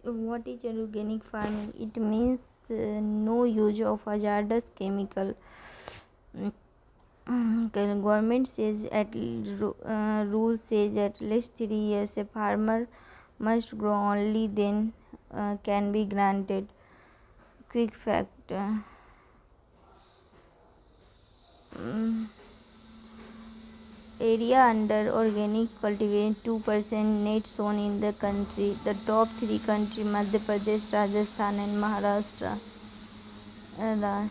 What is organic farming? It means no use of hazardous chemical. Government says rules says at least 3 years a farmer must grow, only then can be granted. Quick fact. Mm, Area under organic cultivation 2% net sown in the country. The top three countries Madhya Pradesh, Rajasthan and Maharashtra.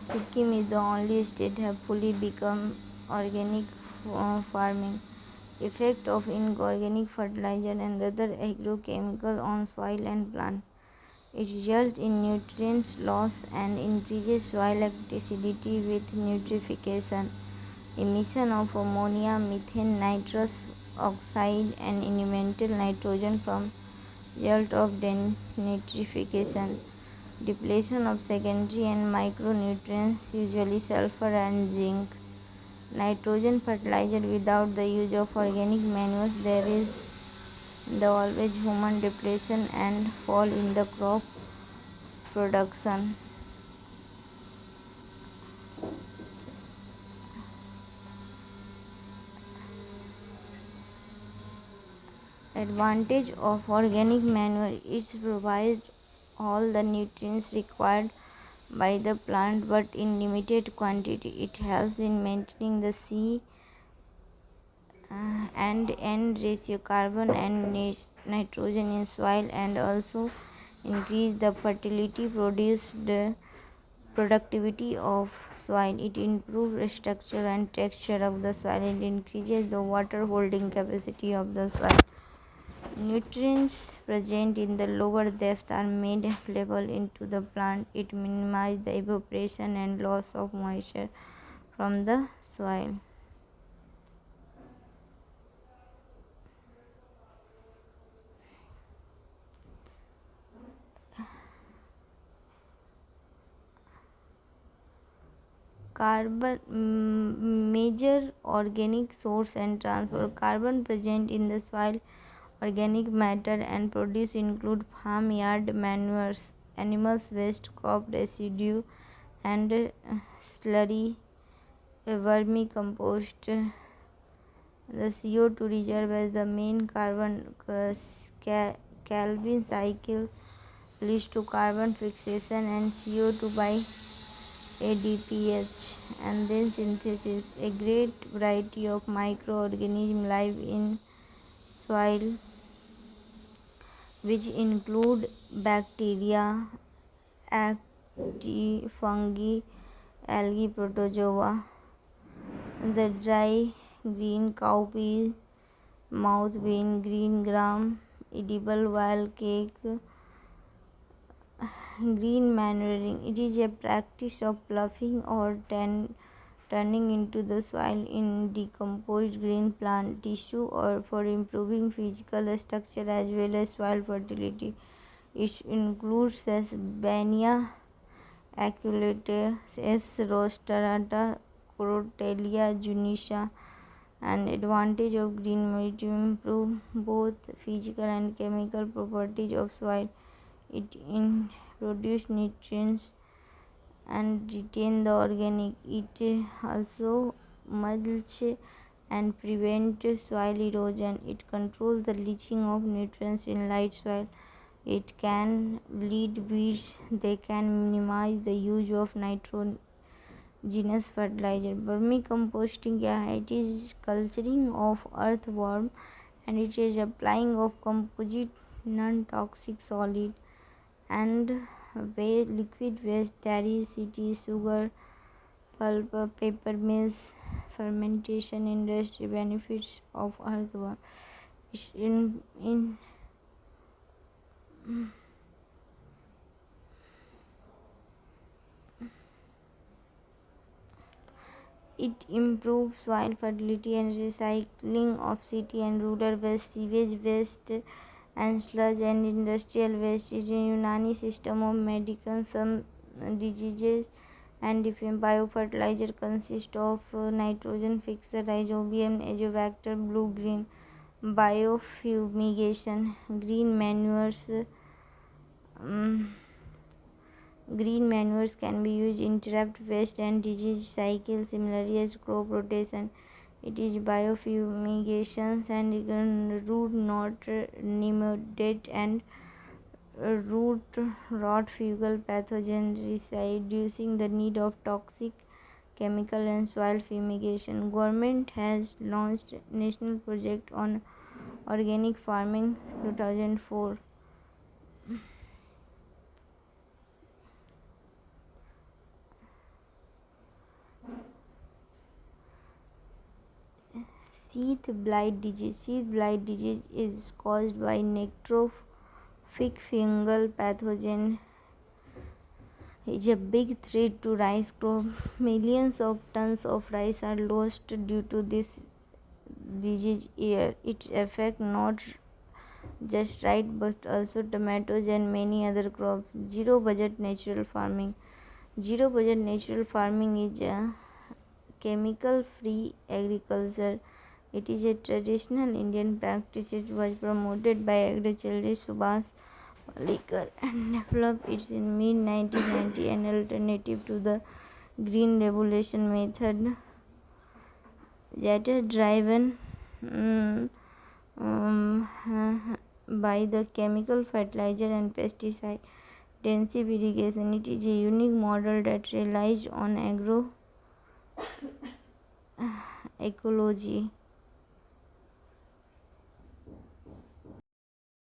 Sikkim is the only state have fully become organic farming. Effect of inorganic fertilizer and other agrochemical on soil and plant. It results in nutrient loss and increases soil acidity with nitrification, emission of ammonia, methane, nitrous oxide and elemental nitrogen from result of denitrification, depletion of secondary and micronutrients, usually sulfur and zinc. Nitrogen fertilizer. Without the use of organic manures, there is the always human depletion and fall in the crop production. Advantage of organic manure: it provides all the nutrients required by the plant but in limited quantity. It helps in maintaining the C and N ratio, carbon and nitrogen in soil, and also increase the fertility, produce the productivity of soil. It improves the structure and texture of the soil. It increases the water holding capacity of the soil. Nutrients present in the lower depth are made available into the plant. It minimizes the evaporation and loss of moisture from the soil. Carbon major organic source and transfer. Carbon present in the soil, organic matter and produce include farmyard manures, animals waste, crop residue and slurry, vermicompost. The CO2 reserve as the main carbon Calvin cycle leads to carbon fixation and CO2 by ADPH, and then synthesis. A great variety of microorganisms live in soil, which include bacteria, fungi, algae, protozoa. The dry green cowpea, mouth bean, green gram, edible wild cake, green manuring. It is a practice of ploughing or turning into the soil in decomposed green plant tissue or for improving physical structure as well as soil fertility. It includes Bania aculeata, S. rostrata, Crotelia junica. An advantage of green meat to improve both physical and chemical properties of soil. It produce nutrients and retain the organic. It also mulch and prevent soil erosion. It controls the leaching of nutrients in light soil. It can lead weeds. They can minimize the use of nitrogenous fertilizer. Vermicomposting क्या है? It is culturing of earthworm and it is applying of composite non-toxic solid and liquid waste, dairy, city, sugar, pulp, paper mills, fermentation industry. Benefits of earthworm. In it improves soil fertility and recycling of city and rural waste, sewage waste and sludge and industrial waste. It is a Unani system of medical some diseases and different biofertilizer consist of nitrogen fixer, rhizobium, azobacter, blue green biofumigation, green manures, Um, Green manures can be used to interrupt pest and disease cycle. Similarly as crop rotation, it is biofumigations and root knot nematode and root rot fungal pathogen, reducing the need of toxic chemical and soil fumigation. Government has launched national project on organic farming 2004. Sheath blight disease is caused by nectrophic fungal pathogen, is a big threat to rice crop. Millions of tons of rice are lost due to this disease year. It affects not just rice but also tomatoes and many other crops. Zero budget natural farming. Zero budget natural farming is a chemical free agriculture. It is a traditional Indian practice. It was promoted by agriculturist Subhas Palikar and developed it in mid 1990, an alternative to the green revolution method that are driven by the chemical fertilizer and pesticide intensive irrigation. It is a unique model that relies on agroecology